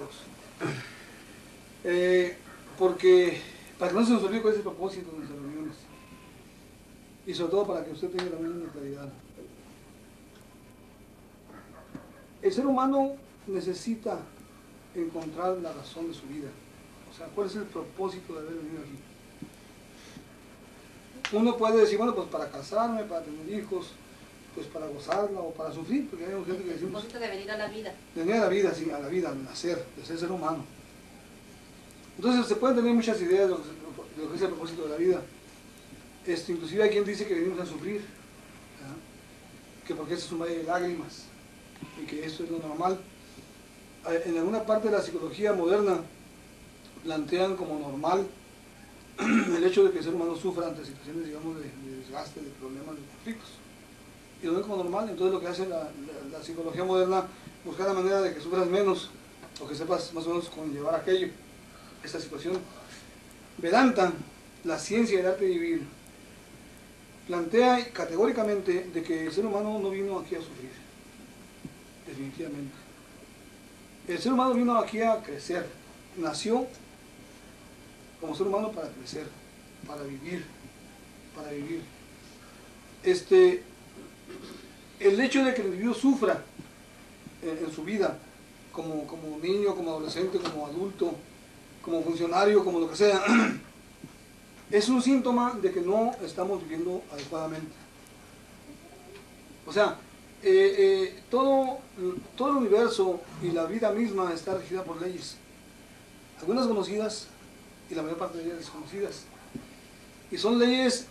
todos. Porque para que no se nos olvide cuál es el propósito de nuestras reuniones. Y sobre todo para que usted tenga también una claridad. El ser humano necesita encontrar la razón de su vida. O sea, ¿cuál es el propósito de haber venido aquí? Uno puede decir, bueno, pues para casarme, para tener hijos, pues para gozarla o para sufrir, porque hay gente que decimos... El propósito de venir a la vida. De venir a la vida, sí, a la vida, al nacer, de ser humano. Entonces se pueden tener muchas ideas de lo que es el propósito de la vida. Inclusive hay quien dice que venimos a sufrir, ¿verdad? Que porque este es un valle de lágrimas y que esto es lo normal. En alguna parte de la psicología moderna plantean como normal el hecho de que el ser humano sufra ante situaciones, digamos, de desgaste, de problemas, de conflictos. Y lo ven como normal. Entonces lo que hace la psicología moderna, buscar la manera de que sufras menos o que sepas más o menos conllevar aquello, esta situación. Vedanta, la ciencia del arte de vivir, plantea categóricamente de que el ser humano no vino aquí a sufrir, definitivamente. El ser humano vino aquí a crecer, nació como ser humano para crecer, para vivir, para vivir. El hecho de que el individuo sufra en su vida, como niño, como adolescente, como adulto, como funcionario, como lo que sea, es un síntoma de que no estamos viviendo adecuadamente. O sea, todo el universo y la vida misma está regida por leyes, algunas conocidas y la mayor parte de ellas desconocidas. Y son leyes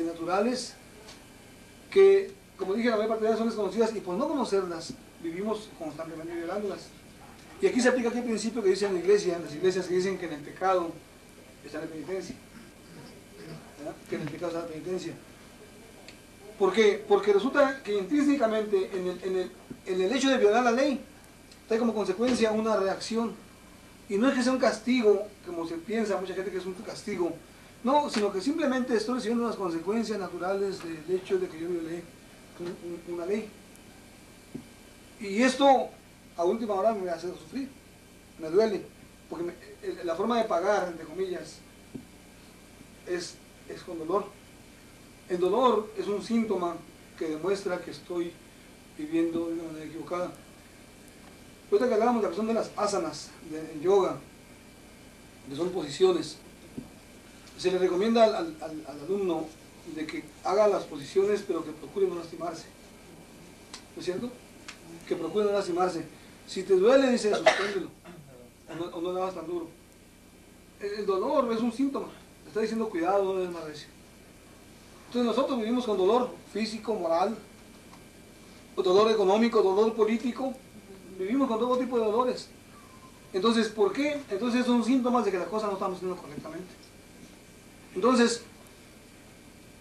naturales que, como dije, la mayor parte de ellas son desconocidas y por no conocerlas vivimos constantemente violándolas. Y aquí se aplica aquel principio que dice en la iglesia, en las iglesias que dicen que en el pecado está la penitencia. ¿Verdad? Que en el pecado está la penitencia. ¿Por qué? Porque resulta que intrínsecamente en el hecho de violar la ley trae como consecuencia una reacción. Y no es que sea un castigo, como se piensa mucha gente que es un castigo, no, sino que simplemente estoy recibiendo las consecuencias naturales del hecho de que yo violé una ley. Y esto a última hora me hace sufrir, me duele, porque la forma de pagar, entre comillas, es con dolor. El dolor es un síntoma que demuestra que estoy viviendo de una manera equivocada. Ahorita que hablábamos de la cuestión de las asanas en yoga, que son posiciones, se le recomienda al alumno de que haga las posiciones pero que procure no lastimarse. ¿No es cierto? Que procure no lastimarse. Si te duele, dice, suspéndelo, o no le hagas tan duro. El dolor es un síntoma, te está diciendo cuidado, no es más recio. Entonces nosotros vivimos con dolor físico, moral, dolor económico, dolor político, vivimos con todo tipo de dolores. Entonces, ¿por qué? Entonces son síntomas de que las cosas no estamos haciendo correctamente. Entonces,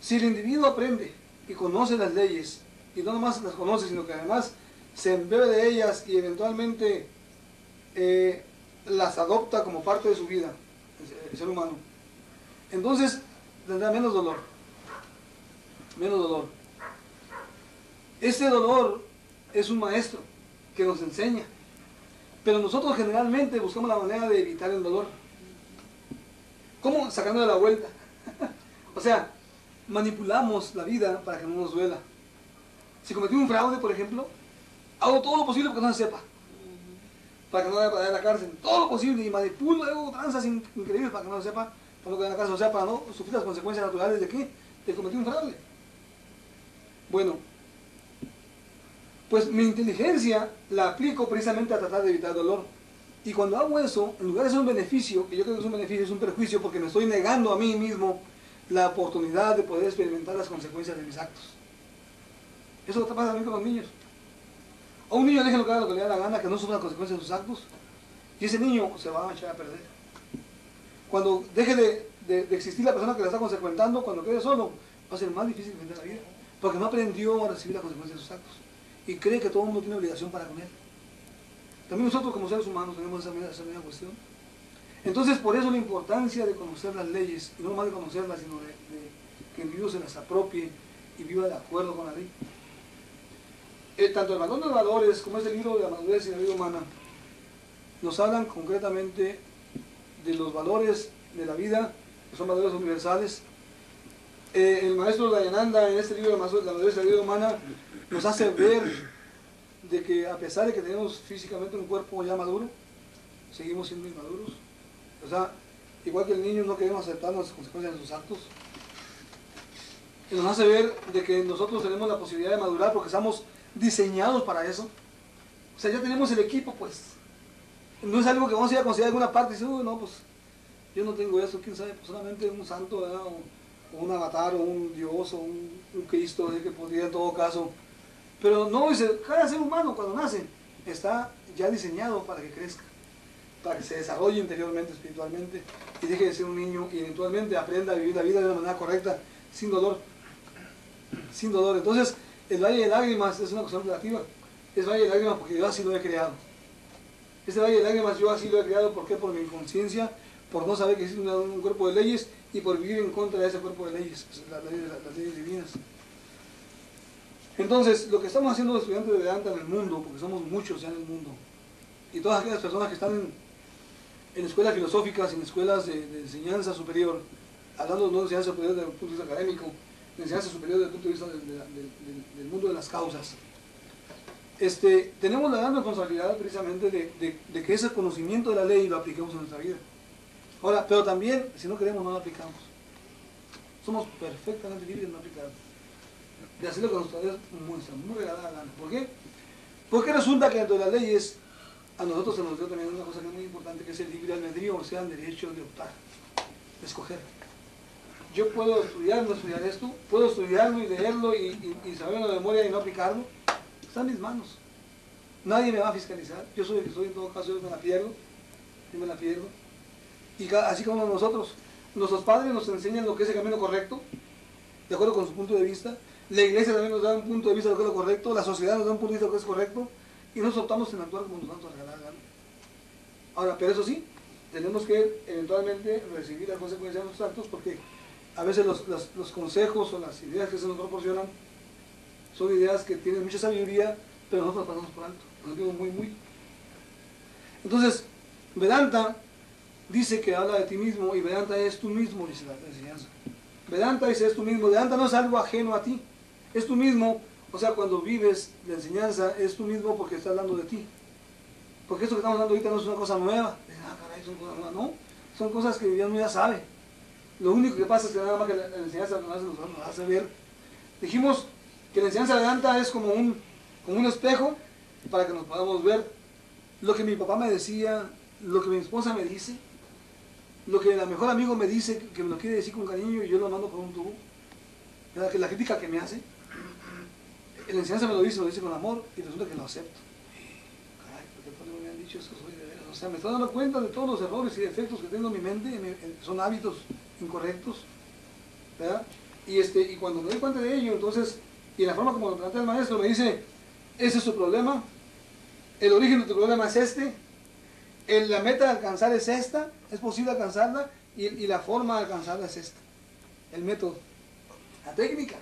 si el individuo aprende y conoce las leyes, y no nomás las conoce, sino que además se embebe de ellas y eventualmente las adopta como parte de su vida, el ser humano, entonces tendrá menos dolor. Menos dolor. Este dolor es un maestro que nos enseña, pero nosotros generalmente buscamos la manera de evitar el dolor. ¿Cómo? Sacándole la vuelta. O sea, manipulamos la vida para que no nos duela. Si cometí un fraude, por ejemplo, hago todo lo posible para que no se sepa, para que no vaya a parar en la cárcel, todo lo posible, y manipulo, hago tranzas increíbles para que no se sepa, para no quedar en la cárcel, o sea, para no sufrir las consecuencias naturales de ¿qué? De cometer un fraude. Bueno, pues mi inteligencia la aplico precisamente a tratar de evitar dolor. Y cuando hago eso, en lugar de ser un beneficio, que yo creo que es un beneficio, es un perjuicio, porque me estoy negando a mí mismo la oportunidad de poder experimentar las consecuencias de mis actos. Eso pasa también con los niños. A un niño déjenlo que haga lo que le da la gana, que no sufra las consecuencias de sus actos, y ese niño se va a echar a perder. Cuando deje de existir la persona que la está consecuentando, cuando quede solo, va a ser más difícil vivir la vida, porque no aprendió a recibir las consecuencias de sus actos, y cree que todo el mundo tiene obligación para con él. También nosotros como seres humanos tenemos esa misma cuestión. Entonces, por eso la importancia de conocer las leyes, y no más de conocerlas, sino de que el individuo se las apropie y viva de acuerdo con la ley. Tanto el Manual de Valores como este libro de la madurez y la vida humana nos hablan concretamente de los valores de la vida, que son valores universales. El maestro Dayananda, en este libro, La madurez de la vida humana, nos hace ver de que a pesar de que tenemos físicamente un cuerpo ya maduro, seguimos siendo inmaduros. O sea, igual que el niño, no queremos aceptar las consecuencias de sus actos. Y nos hace ver de que nosotros tenemos la posibilidad de madurar porque estamos diseñados para eso. O sea, ya tenemos el equipo, pues. No es algo que vamos a ir a considerar en alguna parte y decir, no, pues yo no tengo eso, quién sabe, pues solamente un santo, ¿verdad? O un avatar, o un Dios, o un Cristo, que podría en todo caso. Pero no, dice, cada ser humano cuando nace está ya diseñado para que crezca, para que se desarrolle interiormente, espiritualmente, y deje de ser un niño y eventualmente aprenda a vivir la vida de una manera correcta, sin dolor. Sin dolor. Entonces, el valle de lágrimas es una cuestión relativa. Es valle de lágrimas porque yo así lo he creado. Este valle de lágrimas yo así lo he creado, ¿por qué? Por mi inconsciencia, por no saber que existe un cuerpo de leyes y por vivir en contra de ese cuerpo de leyes, las leyes divinas. Entonces, lo que estamos haciendo los estudiantes de Vedanta en el mundo, porque somos muchos ya en el mundo, y todas aquellas personas que están en escuelas filosóficas, en escuelas de enseñanza superior, hablando no de enseñanza superior desde el punto de vista académico, de enseñanza superior desde el punto de vista del mundo de las causas, tenemos la gran responsabilidad precisamente de que ese conocimiento de la ley lo apliquemos en nuestra vida. Ahora, pero también, si no queremos, no lo aplicamos. Somos perfectamente libres de no aplicarlo. De hacer lo que nuestra vida muestra, muy regalada gana. ¿Por qué? Porque resulta que dentro de las leyes, a nosotros se nos dio también una cosa que es muy importante, que es el libre albedrío, o sea, el derecho de optar, de escoger. Yo puedo estudiar, no estudiar esto, puedo estudiarlo y leerlo y saberlo de memoria y no aplicarlo. Está en mis manos. Nadie me va a fiscalizar. Yo soy el que soy, en todo caso, yo me la pierdo. Yo me la pierdo. Y así como nosotros, nuestros padres nos enseñan lo que es el camino correcto, de acuerdo con su punto de vista. La iglesia también nos da un punto de vista de lo que es lo correcto, la sociedad nos da un punto de vista de lo que es correcto, y nosotros optamos en actuar como nos vamos a regalar la gana. Ahora, pero eso sí, tenemos que eventualmente recibir las consecuencias de nuestros actos, porque a veces los consejos o las ideas que se nos proporcionan son ideas que tienen mucha sabiduría, pero nosotros las pasamos por alto, nos digo muy. Entonces, Vedanta dice que habla de ti mismo, y Vedanta es tú mismo, dice la enseñanza. Vedanta dice es tú mismo, Vedanta no es algo ajeno a ti, es tú mismo, o sea, cuando vives la enseñanza, es tú mismo porque está hablando de ti. Porque esto que estamos hablando ahorita no es una cosa nueva, caray, son cosas nuevas, no, son cosas que Dios ya sabe. Lo único que pasa es que nada más que la enseñanza nos hace ver. Dijimos que la enseñanza de Vedanta es como un espejo para que nos podamos ver lo que mi papá me decía, lo que mi esposa me dice, lo que el mejor amigo me dice, que me lo quiere decir con cariño y yo lo mando por un tubo. Que la crítica que me hace, la enseñanza me lo dice con amor y resulta que lo acepto. Caray, porque todos me han dicho eso, soy de veras. O sea, me estoy dando cuenta de todos los errores y defectos que tengo en mi mente, son hábitos incorrectos, ¿verdad? Y cuando me doy cuenta de ello, entonces, y la forma como lo plantea el maestro, me dice, ese es tu problema, el origen de tu problema es la meta de alcanzar es esta, es posible alcanzarla, y la forma de alcanzarla es esta, el método, la técnica.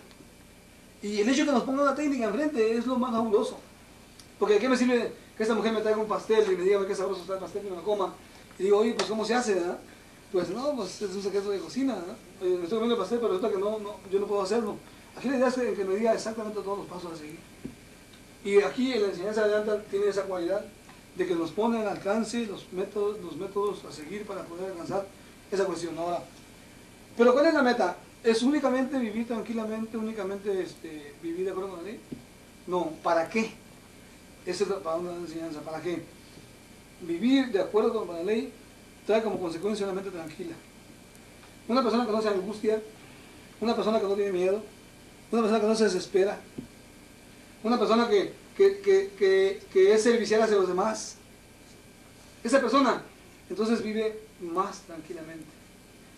Y el hecho de que nos pongan una técnica enfrente es lo más fabuloso. Porque ¿de qué me sirve que esta mujer me traiga un pastel y me diga qué sabroso está el pastel y me lo coma? Y digo, oye, pues ¿cómo se hace, verdad? Pues no, pues es un secreto de cocina, ¿verdad? Oye, me estoy comiendo el pastel, pero resulta que yo no puedo hacerlo. Aquí la idea es que me diga exactamente todos los pasos a seguir. Y aquí en la enseñanza de Vedanta tiene esa cualidad de que nos pone al alcance los métodos a seguir para poder alcanzar esa cuestión. Ahora, pero ¿cuál es la meta? ¿Es únicamente vivir tranquilamente, únicamente vivir de acuerdo con la ley? No, ¿para qué? Esa es para una enseñanza, ¿para qué? Vivir de acuerdo con la ley trae como consecuencia una mente tranquila. Una persona que no se angustia, una persona que no tiene miedo, una persona que no se desespera, una persona que es servicial hacia los demás, esa persona entonces vive más tranquilamente.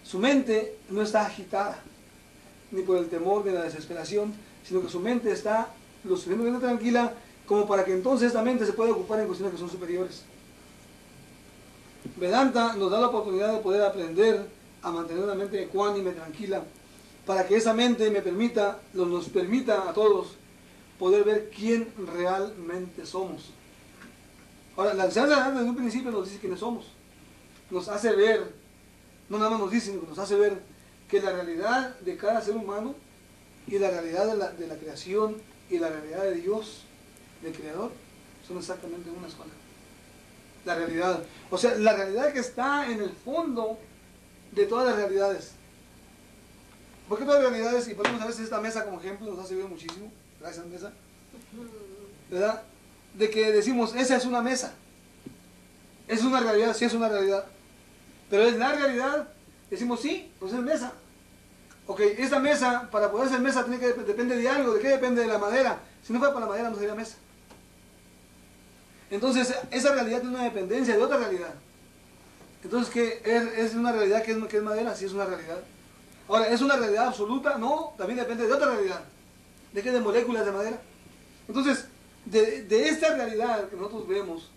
Su mente no está agitada, ni por el temor de la desesperación, sino que su mente está lo suficientemente tranquila como para que entonces esta mente se pueda ocupar en cuestiones que son superiores. Vedanta nos da la oportunidad de poder aprender a mantener una mente ecuánime, tranquila, para que esa mente nos permita a todos poder ver quién realmente somos. Ahora, la enseñanza desde un principio nos dice quiénes somos. Nos hace ver, no nada más nos dice, sino que nos hace ver que la realidad de cada ser humano y la realidad de la creación y la realidad de Dios, del Creador, son exactamente una sola. La realidad, o sea, la realidad que está en el fondo de todas las realidades. Porque todas las realidades, y ponemos a veces esta mesa como ejemplo, nos ha servido muchísimo, gracias mesa, ¿verdad? De que decimos, esa es una mesa. Es una realidad, sí es una realidad. Pero es la realidad, decimos, sí, pues es mesa. Ok, esta mesa, para poder ser mesa, depende de algo. ¿De qué depende? De la madera. Si no fuera para la madera, no sería mesa. Entonces, esa realidad tiene una dependencia de otra realidad. Entonces, ¿qué es una realidad que es madera? Sí es una realidad. Ahora, ¿es una realidad absoluta? No, también depende de otra realidad. ¿De qué? De moléculas de madera. Entonces, de esta realidad que nosotros vemos,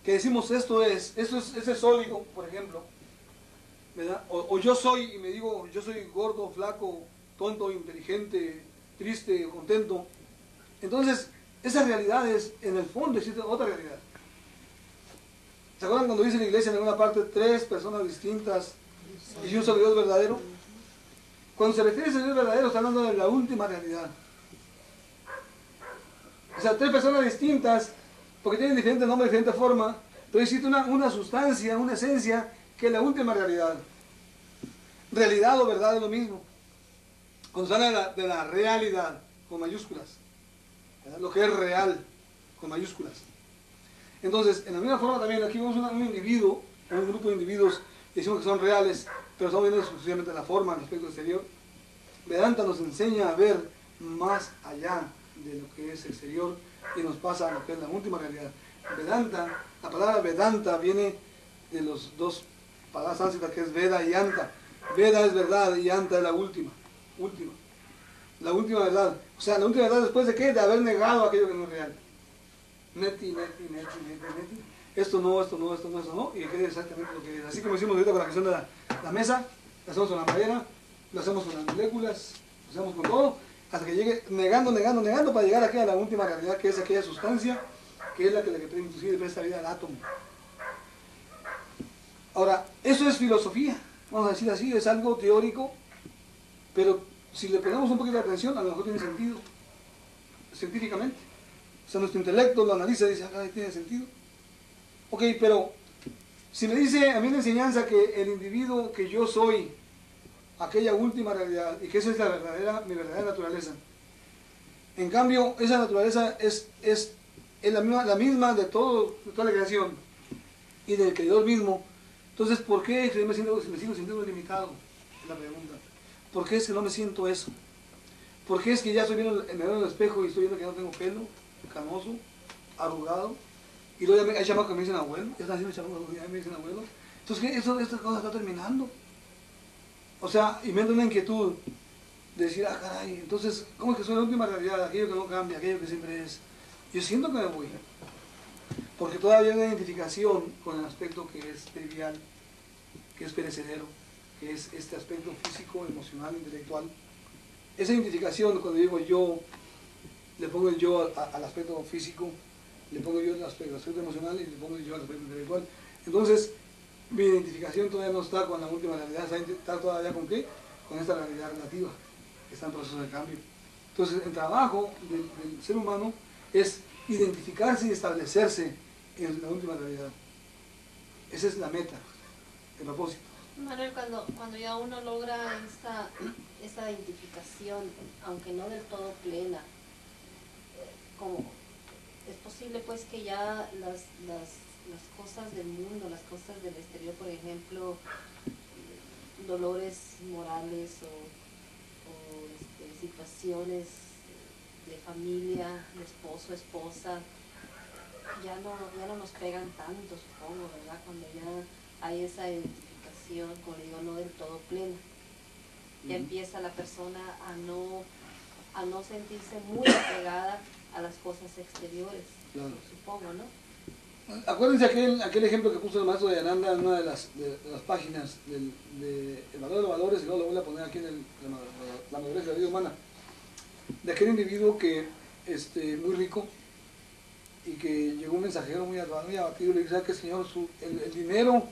que decimos esto es sólido, por ejemplo, ¿verdad? O yo soy, y me digo, yo soy gordo, flaco, tonto, inteligente, triste, contento. Entonces, esas realidades, en el fondo existe otra realidad. ¿Se acuerdan cuando dice la iglesia en alguna parte, 3 personas distintas y un solo Dios verdadero? Cuando se refiere a ese Dios verdadero, está hablando de la última realidad. O sea, 3 personas distintas, porque tienen diferente nombre, diferente forma, pero existe una sustancia, una esencia, que es la última realidad. Realidad o verdad es lo mismo. Cuando se habla de la realidad, con mayúsculas, ¿verdad? Lo que es real, con mayúsculas. Entonces, en la misma forma también, aquí vemos un individuo, un grupo de individuos, que decimos que son reales, pero estamos viendo exclusivamente la forma, el aspecto exterior. Vedanta nos enseña a ver más allá de lo que es exterior y nos pasa a lo que es la última realidad. Vedanta, la palabra Vedanta viene de los dos palabras sánscritas que es Veda y Anta. Veda es verdad y Anta es la última. La última verdad. O sea, la última verdad después de qué? De haber negado aquello que no es real. Neti. Esto no. Y que es exactamente lo que es. Así como hicimos ahorita con la cuestión de la mesa, lo hacemos con la madera, lo hacemos con las moléculas, lo hacemos con todo, hasta que llegue negando, para llegar aquí a la última realidad, que es aquella sustancia, que es la que inclusive presta vida al átomo. Ahora, eso es filosofía, vamos a decir así, es algo teórico, pero si le ponemos un poquito de atención, a lo mejor tiene sentido, científicamente. O sea, nuestro intelecto lo analiza y dice, acá tiene sentido. Ok, pero si me dice a mí la enseñanza que el individuo que yo soy, aquella última realidad, y que esa es mi verdadera naturaleza. En cambio, esa naturaleza es la misma de toda la creación y del Creador mismo. Entonces, ¿por qué me sigo sintiendo limitado? Es la pregunta. ¿Por qué es que no me siento eso? ¿Por qué es que ya estoy viendo en el espejo y estoy viendo que no tengo pelo, canoso, arrugado? Y luego hay chamacos que me dicen abuelo, ya están haciendo chamacos que me dicen abuelo. Entonces, ¿qué? Esta cosa está terminando. O sea, y me entra una inquietud de decir, caray, entonces, ¿cómo es que soy la última realidad? Aquello que no cambia, aquello que siempre es. Yo siento que me voy. Porque todavía hay una identificación con el aspecto que es trivial, que es perecedero, que es este aspecto físico, emocional, intelectual. Esa identificación, cuando digo yo, le pongo el yo al aspecto físico, le pongo yo el aspecto emocional y le pongo el yo al aspecto intelectual. Entonces, mi identificación todavía no está con la última realidad, está todavía con qué? Con esta realidad relativa, que está en proceso de cambio. Entonces, el trabajo del ser humano es identificarse y establecerse en la última realidad. Esa es la meta, el propósito. Manuel, cuando ya uno logra esa identificación, aunque no del todo plena, como es posible pues que ya las cosas del mundo, las cosas del exterior, por ejemplo, dolores morales o situaciones de familia, de esposo, esposa, ya no nos pegan tanto, supongo, ¿verdad? Cuando ya hay esa identificación, como digo, no del todo plena. Ya empieza la persona a no sentirse muy apegada a las cosas exteriores, claro. Supongo, ¿no? Acuérdense aquel ejemplo que puso el maestro de Ananda en una de las páginas del valor de los valores, y luego lo voy a poner aquí en la madurez de la vida humana, de aquel individuo que muy rico y que llegó un mensajero muy abatido y le dice, ¿sabe qué, señor? El dinero